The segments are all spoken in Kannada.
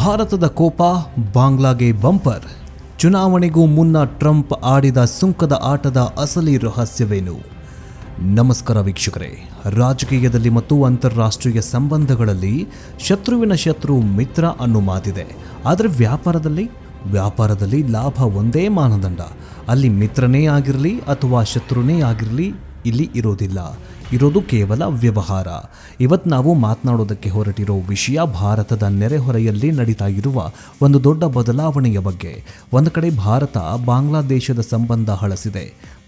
ಭಾರತದ ಕೋಪ ಬಾಂಗ್ಲಾಗೆ ಬಂಪರ್. ಚುನಾವಣೆಗೂ ಮುನ್ನ ಟ್ರಂಪ್ ಆಡಿದ ಸುಂಕದ ಆಟದ ಅಸಲಿ ರಹಸ್ಯವೇನು? ನಮಸ್ಕಾರ ವೀಕ್ಷಕರೇ. ರಾಜಕೀಯದಲ್ಲಿ ಮತ್ತು ಅಂತಾರಾಷ್ಟ್ರೀಯ ಸಂಬಂಧಗಳಲ್ಲಿ ಶತ್ರುವಿನ ಶತ್ರು ಮಿತ್ರ ಅನ್ನೋ ಮಾತಿದೆ. ಆದರೆ ವ್ಯಾಪಾರದಲ್ಲಿ ಲಾಭ ಒಂದೇ ಮಾನದಂಡ. ಅಲ್ಲಿ ಮಿತ್ರನೇ ಆಗಿರಲಿ ಅಥವಾ ಶತ್ರುನೇ ಆಗಿರಲಿ, ಇಲ್ಲಿ ಇರೋದು ಕೇವಲ ವ್ಯವಹಾರ. ಇವತ್ತು ನಾವು ಮಾತನಾಡೋದಕ್ಕೆ ಹೊರಟಿರೋ ವಿಷಯ ಭಾರತದ ನೆರೆಹೊರೆಯಲ್ಲಿ ನಡೀತಾ ಇರುವ ಒಂದು ದೊಡ್ಡ ಬದಲಾವಣೆಯ ಬಗ್ಗೆ. ಒಂದು ಕಡೆ ಭಾರತ ಬಾಂಗ್ಲಾದೇಶದ ಸಂಬಂಧ ಹಳಸಿದೆ.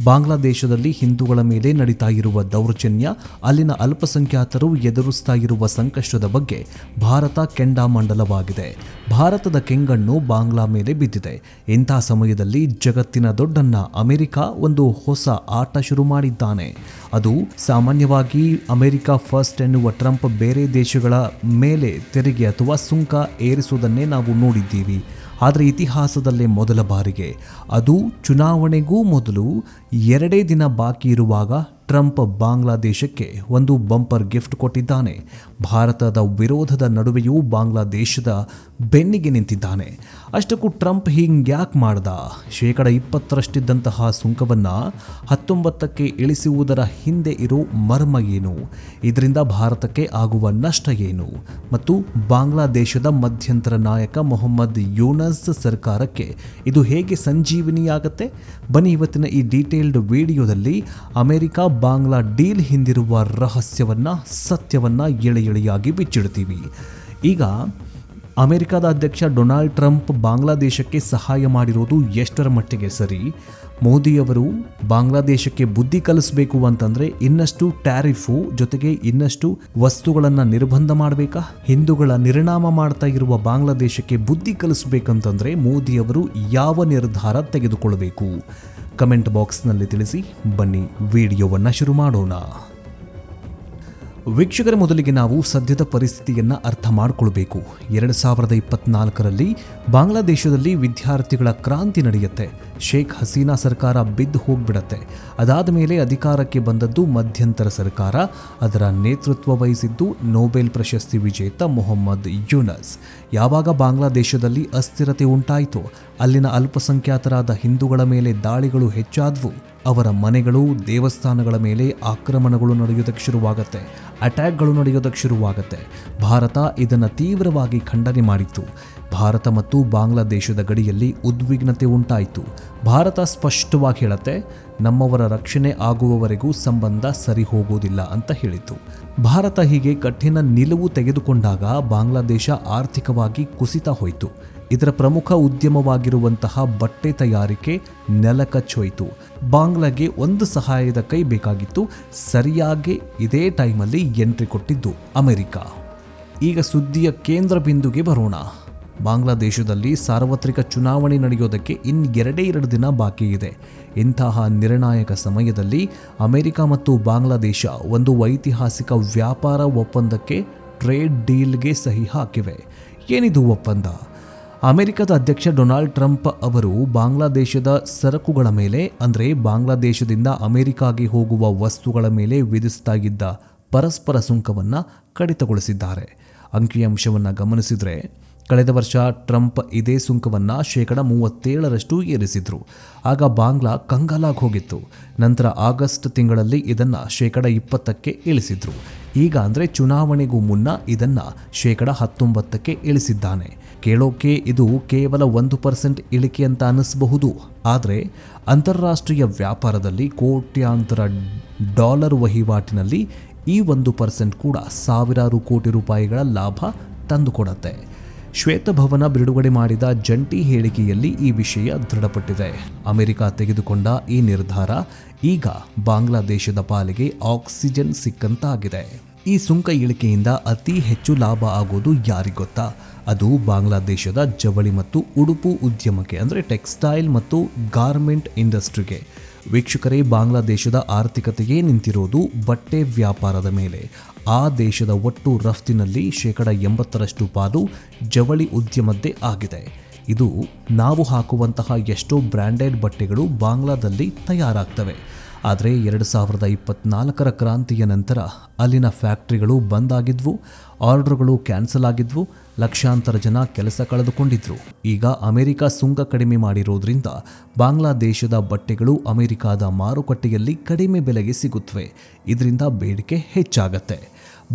ಬಾಂಗ್ಲಾದೇಶದಲ್ಲಿ ಹಿಂದೂಗಳ ಮೇಲೆ ನಡೀತಾ ಇರುವ ದೌರ್ಜನ್ಯ, ಅಲ್ಲಿನ ಅಲ್ಪಸಂಖ್ಯಾತರು ಎದುರಿಸ್ತಾ ಇರುವ ಸಂಕಷ್ಟದ ಬಗ್ಗೆ ಭಾರತ ಕೆಂಡಾಮಂಡಲವಾಗಿದೆ. ಭಾರತದ ಕೆಂಗಣ್ಣು ಬಾಂಗ್ಲಾ ಮೇಲೆ ಬಿದ್ದಿದೆ. ಇಂಥ ಸಮಯದಲ್ಲಿ ಜಗತ್ತಿನ ದೊಡ್ಡಣ್ಣ ಅಮೆರಿಕ ಒಂದು ಹೊಸ ಆಟ ಶುರು ಮಾಡಿದ್ದಾನೆ. ಅದು ಸಾಮಾನ್ಯವಾಗಿ ಅಮೆರಿಕ ಫಸ್ಟ್ ಎನ್ನುವ ಟ್ರಂಪ್ ಬೇರೆ ದೇಶಗಳ ಮೇಲೆ ತೆರಿಗೆ ಅಥವಾ ಸುಂಕ ಏರಿಸುವುದನ್ನೇ ನಾವು ನೋಡಿದ್ದೀವಿ. ಆದರೆ ಇತಿಹಾಸದಲ್ಲೇ ಮೊದಲ ಬಾರಿಗೆ, ಅದು ಚುನಾವಣೆಗೂ ಮೊದಲು 2 ದಿನ ಬಾಕಿ ಇರುವಾಗ ಟ್ರಂಪ್ ಬಾಂಗ್ಲಾದೇಶಕ್ಕೆ ಒಂದು ಬಂಪರ್ ಗಿಫ್ಟ್ ಕೊಟ್ಟಿದ್ದಾನೆ. ಭಾರತದ ವಿರೋಧದ ನಡುವೆಯೂ ಬಾಂಗ್ಲಾದೇಶದ ಬೆನ್ನಿಗೆ ನಿಂತಿದ್ದಾನೆ. ಅಷ್ಟಕ್ಕೂ ಟ್ರಂಪ್ ಹೀಗ್ಯಾಕೆ ಮಾಡ್ದ? 20% ಸುಂಕವನ್ನು 19% ಇಳಿಸುವುದರ ಹಿಂದೆ ಇರೋ ಮರ್ಮ ಏನು? ಇದರಿಂದ ಭಾರತಕ್ಕೆ ಆಗುವ ನಷ್ಟ ಏನು? ಮತ್ತು ಬಾಂಗ್ಲಾದೇಶದ ಮಧ್ಯಂತರ ನಾಯಕ ಮೊಹಮ್ಮದ್ ಯೂನಸ್ ಸರ್ಕಾರಕ್ಕೆ ಇದು ಹೇಗೆ ಸಂಜೀವಿನಿಯಾಗತ್ತೆ? ಬನ್ನಿ ಇವತ್ತಿನ ಈ ಡೀಟೇಲ್ಡ್ ವಿಡಿಯೋದಲ್ಲಿ ಅಮೆರಿಕ ಬಾಂಗ್ಲಾ ಡೀಲ್ ಹಿಂದಿರುವ ಸತ್ಯವನ್ನ ಎಳೆಯಾಗಿ ಬಿಚ್ಚಿಡ್ತೀವಿ. ಈಗ ಅಮೆರಿಕದ ಅಧ್ಯಕ್ಷ ಡೊನಾಲ್ಡ್ ಟ್ರಂಪ್ ಬಾಂಗ್ಲಾದೇಶಕ್ಕೆ ಸಹಾಯ ಮಾಡಿರೋದು ಎಷ್ಟರ ಮಟ್ಟಿಗೆ ಸರಿ? ಮೋದಿಯವರು ಬಾಂಗ್ಲಾದೇಶಕ್ಕೆ ಬುದ್ಧಿ ಕಲಿಸಬೇಕು ಅಂತಂದ್ರೆ ಇನ್ನಷ್ಟು ಟ್ಯಾರಿಫು ಜೊತೆಗೆ ಇನ್ನಷ್ಟು ವಸ್ತುಗಳನ್ನು ನಿರ್ಬಂಧ ಮಾಡಬೇಕಾ? ಹಿಂದೂಗಳ ನಿರ್ನಾಮ ಮಾಡ್ತಾ ಇರುವ ಬಾಂಗ್ಲಾದೇಶಕ್ಕೆ ಬುದ್ಧಿ ಕಲಿಸಬೇಕಂತಂದ್ರೆ ಮೋದಿಯವರು ಯಾವ ನಿರ್ಧಾರ ತೆಗೆದುಕೊಳ್ಳಬೇಕು? ಕಮೆಂಟ್ ಬಾಕ್ಸ್ನಲ್ಲಿ ತಿಳಿಸಿ. ಬನ್ನಿ ವಿಡಿಯೋವನ್ನು ಶುರು ಮಾಡೋಣ. ವೀಕ್ಷಕರ, ಮೊದಲಿಗೆ ನಾವು ಸದ್ಯದ ಪರಿಸ್ಥಿತಿಯನ್ನು ಅರ್ಥ ಮಾಡಿಕೊಳ್ಬೇಕು. 2024ರಲ್ಲಿ ಬಾಂಗ್ಲಾದೇಶದಲ್ಲಿ ವಿದ್ಯಾರ್ಥಿಗಳ ಕ್ರಾಂತಿ ನಡೆಯುತ್ತೆ. ಶೇಖ್ ಹಸೀನಾ ಸರ್ಕಾರ ಬಿದ್ದು ಹೋಗ್ಬಿಡತ್ತೆ. ಅದಾದ ಮೇಲೆ ಅಧಿಕಾರಕ್ಕೆ ಬಂದದ್ದು ಮಧ್ಯಂತರ ಸರ್ಕಾರ. ಅದರ ನೇತೃತ್ವ ವಹಿಸಿದ್ದು ನೊಬೆಲ್ ಪ್ರಶಸ್ತಿ ವಿಜೇತ ಮೊಹಮ್ಮದ್ ಯೂನಸ್. ಯಾವಾಗ ಬಾಂಗ್ಲಾದೇಶದಲ್ಲಿ ಅಸ್ಥಿರತೆ ಉಂಟಾಯಿತು, ಅಲ್ಲಿನ ಅಲ್ಪಸಂಖ್ಯಾತರಾದ ಹಿಂದೂಗಳ ಮೇಲೆ ದಾಳಿಗಳು ಹೆಚ್ಚಾದವು. ಅವರ ಮನೆಗಳು, ದೇವಸ್ಥಾನಗಳ ಮೇಲೆ ಆಕ್ರಮಣಗಳು ನಡೆಯೋದಕ್ಕೆ ಶುರುವಾಗುತ್ತೆ, ಅಟ್ಯಾಕ್ಗಳು ನಡೆಯೋದಕ್ಕೆ ಶುರುವಾಗುತ್ತೆ. ಭಾರತ ಇದನ್ನು ತೀವ್ರವಾಗಿ ಖಂಡನೆ ಮಾಡಿತ್ತು. ಭಾರತ ಮತ್ತು ಬಾಂಗ್ಲಾದೇಶದ ಗಡಿಯಲ್ಲಿ ಉದ್ವಿಗ್ನತೆ ಉಂಟಾಯಿತು. ಭಾರತ ಸ್ಪಷ್ಟವಾಗಿ ಹೇಳುತ್ತೆ, ನಮ್ಮವರ ರಕ್ಷಣೆ ಆಗುವವರೆಗೂ ಸಂಬಂಧ ಸರಿ ಹೋಗುವುದಿಲ್ಲ ಅಂತ ಹೇಳಿತು. ಭಾರತ ಹೀಗೆ ಕಠಿಣ ನಿಲುವು ತೆಗೆದುಕೊಂಡಾಗ ಬಾಂಗ್ಲಾದೇಶ ಆರ್ಥಿಕವಾಗಿ ಕುಸಿತ ಹೋಯಿತು. ಇದರ ಪ್ರಮುಖ ಉದ್ಯಮವಾಗಿರುವಂತಹ ಬಟ್ಟೆ ತಯಾರಿಕೆ ನೆಲಕಚ್ಚೋಯ್ತು. ಬಾಂಗ್ಲಾಗೆ ಒಂದು ಸಹಾಯದ ಕೈ ಬೇಕಾಗಿತ್ತು. ಸರಿಯಾಗಿ ಇದೇ ಟೈಮಲ್ಲಿ ಎಂಟ್ರಿ ಕೊಟ್ಟಿದ್ದು ಅಮೆರಿಕ. ಈಗ ಸುದ್ದಿಯ ಕೇಂದ್ರ ಬಿಂದುಗೆ ಬರೋಣ. ಬಾಂಗ್ಲಾದೇಶದಲ್ಲಿ ಸಾರ್ವತ್ರಿಕ ಚುನಾವಣೆ ನಡೆಯೋದಕ್ಕೆ ಇನ್ನು 2 ದಿನ ಬಾಕಿ ಇದೆ. ಇಂತಹ ನಿರ್ಣಾಯಕ ಸಮಯದಲ್ಲಿ ಅಮೆರಿಕ ಮತ್ತು ಬಾಂಗ್ಲಾದೇಶ ಒಂದು ಐತಿಹಾಸಿಕ ವ್ಯಾಪಾರ ಒಪ್ಪಂದಕ್ಕೆ, ಟ್ರೇಡ್ ಡೀಲ್ಗೆ ಸಹಿ ಹಾಕಿವೆ. ಏನಿದು ಒಪ್ಪಂದ? ಅಮೆರಿಕದ ಅಧ್ಯಕ್ಷ ಡೊನಾಲ್ಡ್ ಟ್ರಂಪ್ ಅವರು ಬಾಂಗ್ಲಾದೇಶದ ಸರಕುಗಳ ಮೇಲೆ, ಅಂದರೆ ಬಾಂಗ್ಲಾದೇಶದಿಂದ ಅಮೆರಿಕಾಗೆ ಹೋಗುವ ವಸ್ತುಗಳ ಮೇಲೆ ವಿಧಿಸ್ತಾ ಇದ್ದ ಪರಸ್ಪರ ಸುಂಕವನ್ನು ಕಡಿತಗೊಳಿಸಿದ್ದಾರೆ. ಅಂಕಿಅಂಶವನ್ನು ಗಮನಿಸಿದರೆ ಕಳೆದ ವರ್ಷ ಟ್ರಂಪ್ ಇದೇ ಸುಂಕವನ್ನು 37% ಏರಿಸಿದ್ರು. ಆಗ ಬಾಂಗ್ಲಾ ಕಂಗಾಲಾಗಿ ಹೋಗಿತ್ತು. ನಂತರ ಆಗಸ್ಟ್ ತಿಂಗಳಲ್ಲಿ ಇದನ್ನು 20% ಇಳಿಸಿದ್ರು. ಈಗ ಅಂದರೆ ಚುನಾವಣೆಗೂ ಮುನ್ನ ಇದನ್ನು 19% ಇಳಿಸಿದ್ದಾನೆ. ಕೇಳೋಕೆ ಇದು ಕೇವಲ 1% ಇಳಿಕೆ ಅಂತ ಅನ್ನಿಸಬಹುದು. ಆದರೆ ಅಂತಾರಾಷ್ಟ್ರೀಯ ವ್ಯಾಪಾರದಲ್ಲಿ ಕೋಟ್ಯಾಂತರ ಡಾಲರ್ ವಹಿವಾಟಿನಲ್ಲಿ ಈ 1% ಕೂಡ ಸಾವಿರಾರು ಕೋಟಿ ರೂಪಾಯಿಗಳ ಲಾಭ ತಂದುಕೊಡುತ್ತೆ. ಶ್ವೇತಭವನ ಬಿಡುಗಡೆ ಮಾಡಿದ ಜಂಟಿ ಹೇಳಿಕೆಯಲ್ಲಿ ಈ ವಿಷಯ ದೃಢಪಟ್ಟಿದೆ. ಅಮೆರಿಕ ತೆಗೆದುಕೊಂಡ ಈ ನಿರ್ಧಾರ ಈಗ ಬಾಂಗ್ಲಾದೇಶದ ಪಾಲಿಗೆ ಆಕ್ಸಿಜನ್ ಸಿಕ್ಕಂತಾಗಿದೆ. ಈ ಸುಂಕ ಇಳಿಕೆಯಿಂದ ಅತಿ ಹೆಚ್ಚು ಲಾಭ ಆಗೋದು ಯಾರಿಗೊತ್ತಾ? ಅದು ಬಾಂಗ್ಲಾದೇಶದ ಜವಳಿ ಮತ್ತು ಉಡುಪು ಉದ್ಯಮಕ್ಕೆ, ಅಂದರೆ ಟೆಕ್ಸ್ಟೈಲ್ ಮತ್ತು ಗಾರ್ಮೆಂಟ್ ಇಂಡಸ್ಟ್ರಿಗೆ. ವೀಕ್ಷಕರೇ, ಬಾಂಗ್ಲಾದೇಶದ ಆರ್ಥಿಕತೆಯೇ ನಿಂತಿರೋದು ಬಟ್ಟೆ ವ್ಯಾಪಾರದ ಮೇಲೆ. ಆ ದೇಶದ ಒಟ್ಟು ರಫ್ತಿನಲ್ಲಿ 80% ಪಾಲು ಜವಳಿ ಉದ್ಯಮದ್ದೇ ಆಗಿದೆ. ಇದು ನಾವು ಹಾಕುವಂತಹ ಎಷ್ಟೋ ಬ್ರ್ಯಾಂಡೆಡ್ ಬಟ್ಟೆಗಳು ಬಾಂಗ್ಲಾದಲ್ಲಿ ತಯಾರಾಗ್ತವೆ. ಆದರೆ 2024ರ ಕ್ರಾಂತಿಯ ನಂತರ ಅಲ್ಲಿನ ಫ್ಯಾಕ್ಟರಿಗಳು ಬಂದ್ ಆಗಿದ್ವು, ಆರ್ಡರ್ಗಳು ಕ್ಯಾನ್ಸಲ್ ಆಗಿದ್ವು, ಲಕ್ಷಾಂತರ ಜನ ಕೆಲಸ ಕಳೆದುಕೊಂಡಿದ್ರು. ಈಗ ಅಮೆರಿಕ ಸುಂಕ ಕಡಿಮೆ ಮಾಡಿರೋದ್ರಿಂದ ಬಾಂಗ್ಲಾದೇಶದ ಬಟ್ಟೆಗಳು ಅಮೆರಿಕದ ಮಾರುಕಟ್ಟೆಯಲ್ಲಿ ಕಡಿಮೆ ಬೆಲೆಗೆ ಸಿಗುತ್ತವೆ. ಇದರಿಂದ ಬೇಡಿಕೆ ಹೆಚ್ಚಾಗತ್ತೆ.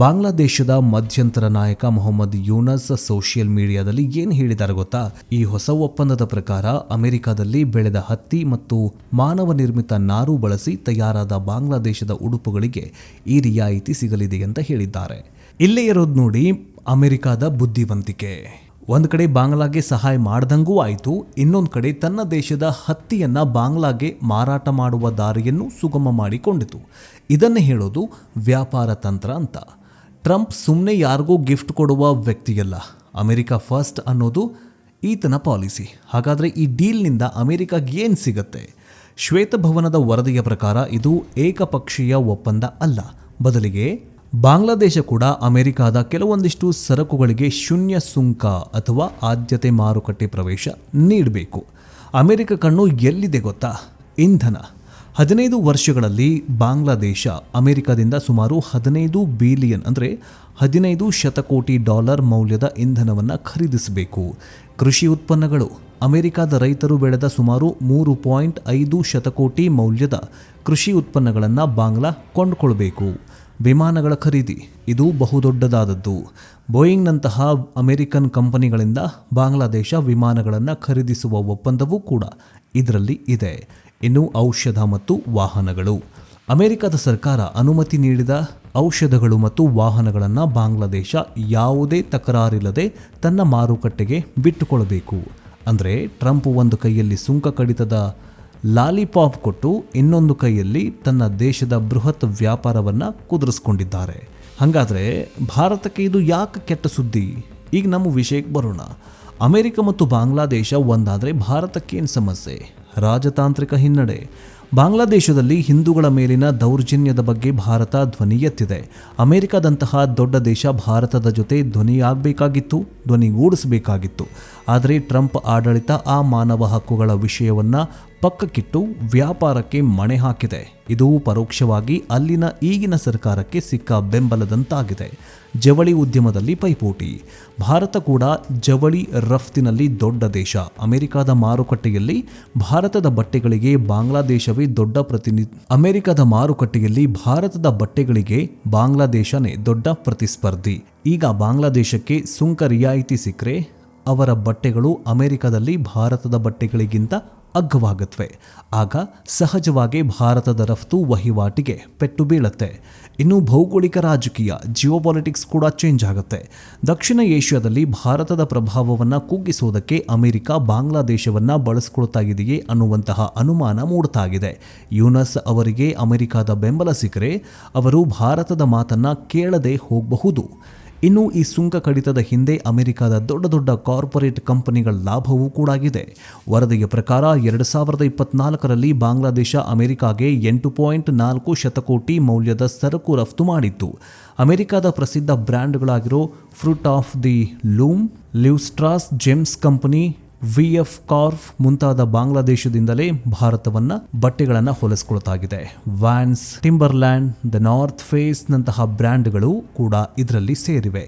ಬಾಂಗ್ಲಾದೇಶದ ಮಧ್ಯಂತರ ನಾಯಕ ಮೊಹಮ್ಮದ್ ಯೂನಸ್ ಸೋಷಿಯಲ್ ಮೀಡಿಯಾದಲ್ಲಿ ಏನು ಹೇಳಿದ್ದಾರೆ ಗೊತ್ತಾ? ಈ ಹೊಸ ಒಪ್ಪಂದದ ಪ್ರಕಾರ ಅಮೆರಿಕದಲ್ಲಿ ಬೆಳೆದ ಹತ್ತಿ ಮತ್ತು ಮಾನವ ನಿರ್ಮಿತ ನಾರು ಬಳಸಿ ತಯಾರಾದ ಬಾಂಗ್ಲಾದೇಶದ ಉಡುಪುಗಳಿಗೆ ಈ ರಿಯಾಯಿತಿ ಸಿಗಲಿದೆ ಅಂತ ಹೇಳಿದ್ದಾರೆ. ಇಲ್ಲೇ ಇರೋದು ನೋಡಿ ಅಮೆರಿಕದ ಬುದ್ಧಿವಂತಿಕೆ. ಒಂದು ಕಡೆ ಬಾಂಗ್ಲಾಗೆ ಸಹಾಯ ಮಾಡ್ದಂಗೂ ಆಯಿತು, ಇನ್ನೊಂದು ಕಡೆ ತನ್ನ ದೇಶದ ಹತ್ತಿಯನ್ನ ಬಾಂಗ್ಲಾಗೆ ಮಾರಾಟ ಮಾಡುವ ದಾರಿಯನ್ನು ಸುಗಮ ಮಾಡಿಕೊಂಡಿತು. ಇದನ್ನೇ ಹೇಳೋದು ವ್ಯಾಪಾರ ತಂತ್ರ ಅಂತ. ಟ್ರಂಪ್ ಸುಮ್ಮನೆ ಯಾರಿಗೂ ಗಿಫ್ಟ್ ಕೊಡುವ ವ್ಯಕ್ತಿಯಲ್ಲ. ಅಮೆರಿಕ ಫಸ್ಟ್ ಅನ್ನೋದು ಈತನ ಪಾಲಿಸಿ. ಹಾಗಾದರೆ ಈ ಡೀಲ್ನಿಂದ ಅಮೆರಿಕಾಗೆ ಏನು ಸಿಗತ್ತೆ? ಶ್ವೇತಭವನದ ವರದಿಯ ಪ್ರಕಾರ ಇದು ಏಕಪಕ್ಷೀಯ ಒಪ್ಪಂದ ಅಲ್ಲ. ಬದಲಿಗೆ ಬಾಂಗ್ಲಾದೇಶ ಕೂಡ ಅಮೆರಿಕದ ಕೆಲವೊಂದಿಷ್ಟು ಸರಕುಗಳಿಗೆ ಶೂನ್ಯ ಸುಂಕ ಅಥವಾ ಆದ್ಯತೆ ಮಾರುಕಟ್ಟೆ ಪ್ರವೇಶ ನೀಡಬೇಕು. ಅಮೆರಿಕ ಕಣ್ಣು ಎಲ್ಲಿದೆ ಗೊತ್ತಾ? ಇಂಧನ. 15 ವರ್ಷಗಳಲ್ಲಿ ಬಾಂಗ್ಲಾದೇಶ ಅಮೆರಿಕದಿಂದ ಸುಮಾರು 15 ಬಿಲಿಯನ್ ಅಂದರೆ 15 ಶತಕೋಟಿ ಡಾಲರ್ ಮೌಲ್ಯದ ಇಂಧನವನ್ನು ಖರೀದಿಸಬೇಕು. ಕೃಷಿ ಉತ್ಪನ್ನಗಳು. ಅಮೆರಿಕದ ರೈತರು ಬೆಳೆದ ಸುಮಾರು 3.5 ಶತಕೋಟಿ ಮೌಲ್ಯದ ಕೃಷಿ ಉತ್ಪನ್ನಗಳನ್ನು ಬಾಂಗ್ಲಾ ಕೊಂಡುಕೊಳ್ಬೇಕು. ವಿಮಾನಗಳ ಖರೀದಿ. ಇದು ಬಹುದೊಡ್ಡದಾದದ್ದು. ಬೋಯಿಂಗ್ನಂತಹ ಅಮೆರಿಕನ್ ಕಂಪನಿಗಳಿಂದ ಬಾಂಗ್ಲಾದೇಶ ವಿಮಾನಗಳನ್ನು ಖರೀದಿಸುವ ಒಪ್ಪಂದವೂ ಕೂಡ ಇದರಲ್ಲಿ ಇದೆ. ಇನ್ನು ಔಷಧ ಮತ್ತು ವಾಹನಗಳು. ಅಮೆರಿಕದ ಸರ್ಕಾರ ಅನುಮತಿ ನೀಡಿದ ಔಷಧಗಳು ಮತ್ತು ವಾಹನಗಳನ್ನು ಬಾಂಗ್ಲಾದೇಶ ಯಾವುದೇ ತಕರಾರಿಲ್ಲದೆ ತನ್ನ ಮಾರುಕಟ್ಟೆಗೆ ಬಿಟ್ಟುಕೊಳ್ಳಬೇಕು. ಅಂದರೆ ಟ್ರಂಪ್ ಒಂದು ಕೈಯಲ್ಲಿ ಸುಂಕ ಕಡಿತದ ಲಾಲಿಪಾಪ್ ಕೊಟ್ಟು ಇನ್ನೊಂದು ಕೈಯಲ್ಲಿ ತನ್ನ ದೇಶದ ಬೃಹತ್ ವ್ಯಾಪಾರವನ್ನು ಕುದುರಿಸ್ಕೊಂಡಿದ್ದಾರೆ. ಹಾಗಾದರೆ ಭಾರತಕ್ಕೆ ಇದು ಯಾಕೆ ಕೆಟ್ಟ ಸುದ್ದಿ? ಈಗ ನಮ್ಮ ವಿಷಯಕ್ಕೆ ಬರೋಣ. ಅಮೆರಿಕ ಮತ್ತು ಬಾಂಗ್ಲಾದೇಶ ಒಂದಾದರೆ ಭಾರತಕ್ಕೇನು ಸಮಸ್ಯೆ? ರಾಜತಾಂತ್ರಿಕ ಹಿನ್ನಡೆ. ಬಾಂಗ್ಲಾದೇಶದಲ್ಲಿ ಹಿಂದೂಗಳ ಮೇಲಿನ ದೌರ್ಜನ್ಯದ ಬಗ್ಗೆ ಭಾರತ ಧ್ವನಿ ಎತ್ತಿದೆ. ಅಮೆರಿಕದಂತಹ ದೊಡ್ಡ ದೇಶ ಭಾರತದ ಜೊತೆ ಧ್ವನಿಗೂಡಿಸಬೇಕಾಗಿತ್ತು. ಆದರೆ ಟ್ರಂಪ್ ಆಡಳಿತ ಆ ಮಾನವ ಹಕ್ಕುಗಳ ವಿಷಯವನ್ನು ಪಕ್ಕಕ್ಕಿಟ್ಟು ವ್ಯಾಪಾರಕ್ಕೆ ಮಣೆ ಹಾಕಿದೆ. ಇದು ಪರೋಕ್ಷವಾಗಿ ಅಲ್ಲಿನ ಈಗಿನ ಸರ್ಕಾರಕ್ಕೆ ಸಿಕ್ಕ ಬೆಂಬಲದಂತಾಗಿದೆ. ಜವಳಿ ಉದ್ಯಮದಲ್ಲಿ ಪೈಪೋಟಿ. ಭಾರತ ಕೂಡ ಜವಳಿ ರಫ್ತಿನಲ್ಲಿ ದೊಡ್ಡ ದೇಶ. ಅಮೆರಿಕದ ಮಾರುಕಟ್ಟೆಯಲ್ಲಿ ಭಾರತದ ಬಟ್ಟೆಗಳಿಗೆ ಬಾಂಗ್ಲಾದೇಶವೇ ದೊಡ್ಡ ಅಮೆರಿಕದ ಮಾರುಕಟ್ಟೆಯಲ್ಲಿ ಭಾರತದ ಬಟ್ಟೆಗಳಿಗೆ ಬಾಂಗ್ಲಾದೇಶನೇ ದೊಡ್ಡ ಪ್ರತಿಸ್ಪರ್ಧಿ. ಈಗ ಬಾಂಗ್ಲಾದೇಶಕ್ಕೆ ಸುಂಕ ರಿಯಾಯಿತಿ ಸಿಕ್ಕರೆ ಅವರ ಬಟ್ಟೆಗಳು ಅಮೆರಿಕದಲ್ಲಿ ಭಾರತದ ಬಟ್ಟೆಗಳಿಗಿಂತ ಅಗ್ಗವಾಗುತ್ತವೆ. ಆಗ ಸಹಜವಾಗಿ ಭಾರತದ ರಫ್ತು ವಹಿವಾಟಿಗೆ ಪೆಟ್ಟು ಬೀಳುತ್ತೆ. ಇನ್ನು ಭೌಗೋಳಿಕ ರಾಜಕೀಯ ಜಿಯೋಪಾಲಿಟಿಕ್ಸ್ ಕೂಡ ಚೇಂಜ್ ಆಗುತ್ತೆ. ದಕ್ಷಿಣ ಏಷ್ಯಾದಲ್ಲಿ ಭಾರತದ ಪ್ರಭಾವವನ್ನು ಕುಗ್ಗಿಸುವುದಕ್ಕೆ ಅಮೆರಿಕ ಬಾಂಗ್ಲಾದೇಶವನ್ನು ಬಳಸಿಕೊಳ್ತಾ ಇದೆಯೇ ಅನ್ನುವಂತಹ ಅನುಮಾನ ಮೂಡ್ತಾ ಇದೆ. ಯೂನಸ್ ಅವರಿಗೆ ಅಮೆರಿಕದ ಬೆಂಬಲ ಸಿಕ್ಕರೆ ಅವರು ಭಾರತದ ಮಾತನ್ನು ಕೇಳದೆ ಹೋಗಬಹುದು. ಇನ್ನು ಈ ಸುಂಕ ಕಡಿತದ ಹಿಂದೆ ಅಮೆರಿಕದ ದೊಡ್ಡ ದೊಡ್ಡ ಕಾರ್ಪೊರೇಟ್ ಕಂಪನಿಗಳ ಲಾಭವೂ ಕೂಡ ಇದೆ. ವರದಿಯ ಪ್ರಕಾರ 2024ರಲ್ಲಿ ಬಾಂಗ್ಲಾದೇಶ ಅಮೆರಿಕಾಗೆ 8.4 ಶತಕೋಟಿ ಮೌಲ್ಯದ ಸರಕು ರಫ್ತು ಮಾಡಿತ್ತು. ಅಮೆರಿಕದ ಪ್ರಸಿದ್ಧ ಬ್ರ್ಯಾಂಡ್ಗಳಾಗಿರೋ fruit of the loom, Levi Strauss ಜೆಮ್ಸ್ ಕಂಪನಿ, ವಿಎಫ್ ಕಾರ್ಫ್ ಮುಂತಾದ ಬಾಂಗ್ಲಾದೇಶದಿಂದಲೇ ಭಾರತವನ್ನ ಬಟ್ಟೆಗಳನ್ನು ಹೊಲಿಸಿಕೊಳ್ತಾಗಿದೆ. Vans, Timberland, the North Face ನಂತಹ ಬ್ರ್ಯಾಂಡ್ಗಳು ಕೂಡ ಇದರಲ್ಲಿ ಸೇರಿವೆ.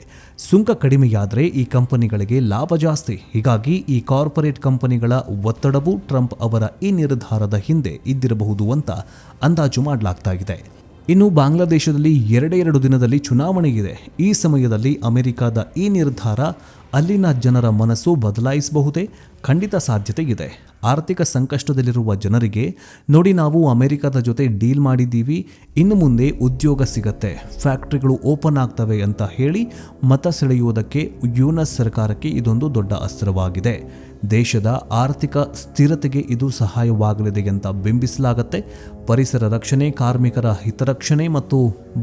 ಸುಂಕ ಕಡಿಮೆಯಾದರೆ ಈ ಕಂಪನಿಗಳಿಗೆ ಲಾಭ ಜಾಸ್ತಿ. ಹೀಗಾಗಿ ಈ ಕಾರ್ಪೊರೇಟ್ ಕಂಪನಿಗಳ ಒತ್ತಡವು ಟ್ರಂಪ್ ಅವರ ಈ ನಿರ್ಧಾರದ ಹಿಂದೆ ಇದ್ದಿರಬಹುದು ಅಂತ ಅಂದಾಜು ಮಾಡಲಾಗ್ತಾ ಇದೆ. ಇನ್ನು ಬಾಂಗ್ಲಾದೇಶದಲ್ಲಿ 2 ದಿನದಲ್ಲಿ ಚುನಾವಣೆ ಇದೆ. ಈ ಸಮಯದಲ್ಲಿ ಅಮೆರಿಕದ ಈ ನಿರ್ಧಾರ ಅಲ್ಲಿನ ಜನರ ಮನಸ್ಸು ಬದಲಾಯಿಸಬಹುದೇ? ಖಂಡಿತ ಸಾಧ್ಯತೆ ಇದೆ. ಆರ್ಥಿಕ ಸಂಕಷ್ಟದಲ್ಲಿರುವ ಜನರಿಗೆ ನೋಡಿ, ನಾವು ಅಮೆರಿಕದ ಜೊತೆ ಡೀಲ್ ಮಾಡಿದ್ದೀವಿ, ಇನ್ನು ಮುಂದೆ ಉದ್ಯೋಗ ಸಿಗತ್ತೆ, ಫ್ಯಾಕ್ಟ್ರಿಗಳು ಓಪನ್ ಆಗ್ತವೆ ಅಂತ ಹೇಳಿ ಮತ ಸೆಳೆಯುವುದಕ್ಕೆ ಯೂನಸ್ ಸರ್ಕಾರಕ್ಕೆ ಇದೊಂದು ದೊಡ್ಡ ಅಸ್ತ್ರವಾಗಿದೆ. ದೇಶದ ಆರ್ಥಿಕ ಸ್ಥಿರತೆಗೆ ಇದು ಸಹಾಯವಾಗಲಿದೆ ಅಂತ ಬಿಂಬಿಸಲಾಗತ್ತೆ. ಪರಿಸರ ರಕ್ಷಣೆ, ಕಾರ್ಮಿಕರ ಹಿತರಕ್ಷಣೆ ಮತ್ತು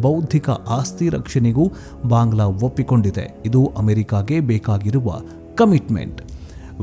ಬೌದ್ಧಿಕ ಆಸ್ತಿ ರಕ್ಷಣೆಗೂ ಬಾಂಗ್ಲಾ ಒಪ್ಪಿಕೊಂಡಿದೆ. ಇದು ಅಮೆರಿಕಾಗೆ ಬೇಕಾಗಿರುವ ಕಮಿಟ್ಮೆಂಟ್.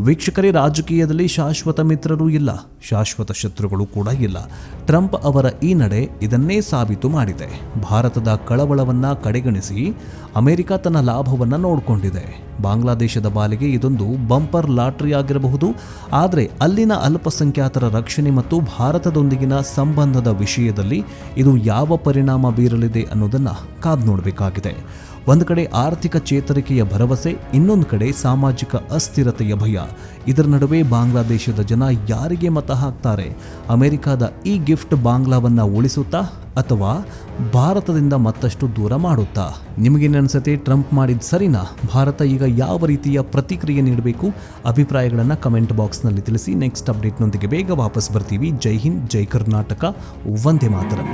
ವೀಕ್ಷಕರೇ, ರಾಜಕೀಯದಲ್ಲಿ ಶಾಶ್ವತ ಮಿತ್ರರೂ ಇಲ್ಲ, ಶಾಶ್ವತ ಶತ್ರುಗಳು ಕೂಡ ಇಲ್ಲ. ಟ್ರಂಪ್ ಅವರ ಈ ನಡೆ ಇದನ್ನೇ ಸಾಬೀತು ಮಾಡಿದೆ. ಭಾರತದ ಕಳವಳವನ್ನ ಕಡೆಗಣಿಸಿ ಅಮೆರಿಕ ತನ್ನ ಲಾಭವನ್ನ ನೋಡಿಕೊಂಡಿದೆ. ಬಾಂಗ್ಲಾದೇಶದ ಬಾಲಿಗೆ ಇದೊಂದು ಬಂಪರ್ ಲಾಟರಿ ಆಗಿರಬಹುದು. ಆದರೆ ಅಲ್ಲಿನ ಅಲ್ಪಸಂಖ್ಯಾತರ ರಕ್ಷಣೆ ಮತ್ತು ಭಾರತದೊಂದಿಗಿನ ಸಂಬಂಧದ ವಿಷಯದಲ್ಲಿ ಇದು ಯಾವ ಪರಿಣಾಮ ಬೀರಲಿದೆ ಅನ್ನೋದನ್ನ ಕಾದು ನೋಡಬೇಕಾಗಿದೆ. ಒಂದು ಕಡೆ ಆರ್ಥಿಕ ಚೇತರಿಕೆಯ ಭರವಸೆ, ಇನ್ನೊಂದು ಕಡೆ ಸಾಮಾಜಿಕ ಅಸ್ಥಿರತೆಯ ಭಯ. ಇದರ ನಡುವೆ ಬಾಂಗ್ಲಾದೇಶದ ಜನ ಯಾರಿಗೆ ಮತ ಹಾಕ್ತಾರೆ? ಅಮೆರಿಕದ ಈ ಗಿಫ್ಟ್ ಬಾಂಗ್ಲಾವನ್ನ ಉಳಿಸುತ್ತಾ ಅಥವಾ ಭಾರತದಿಂದ ಮತ್ತಷ್ಟು ದೂರ ಮಾಡುತ್ತಾ? ನಿಮಗೇನನ್ಸುತ್ತೆ? ಟ್ರಂಪ್ ಮಾಡಿದ ಸರಿನಾ? ಭಾರತ ಈಗ ಯಾವ ರೀತಿಯ ಪ್ರತಿಕ್ರಿಯೆ ನೀಡಬೇಕು? ಅಭಿಪ್ರಾಯಗಳನ್ನು ಕಮೆಂಟ್ ಬಾಕ್ಸ್ನಲ್ಲಿ ತಿಳಿಸಿ. ನೆಕ್ಸ್ಟ್ ಅಪ್ಡೇಟ್ನೊಂದಿಗೆ ಬೇಗ ವಾಪಸ್ ಬರ್ತೀವಿ. ಜೈ ಹಿಂದ್, ಜೈ ಕರ್ನಾಟಕ, ವಂದೇ ಮಾತರಂ.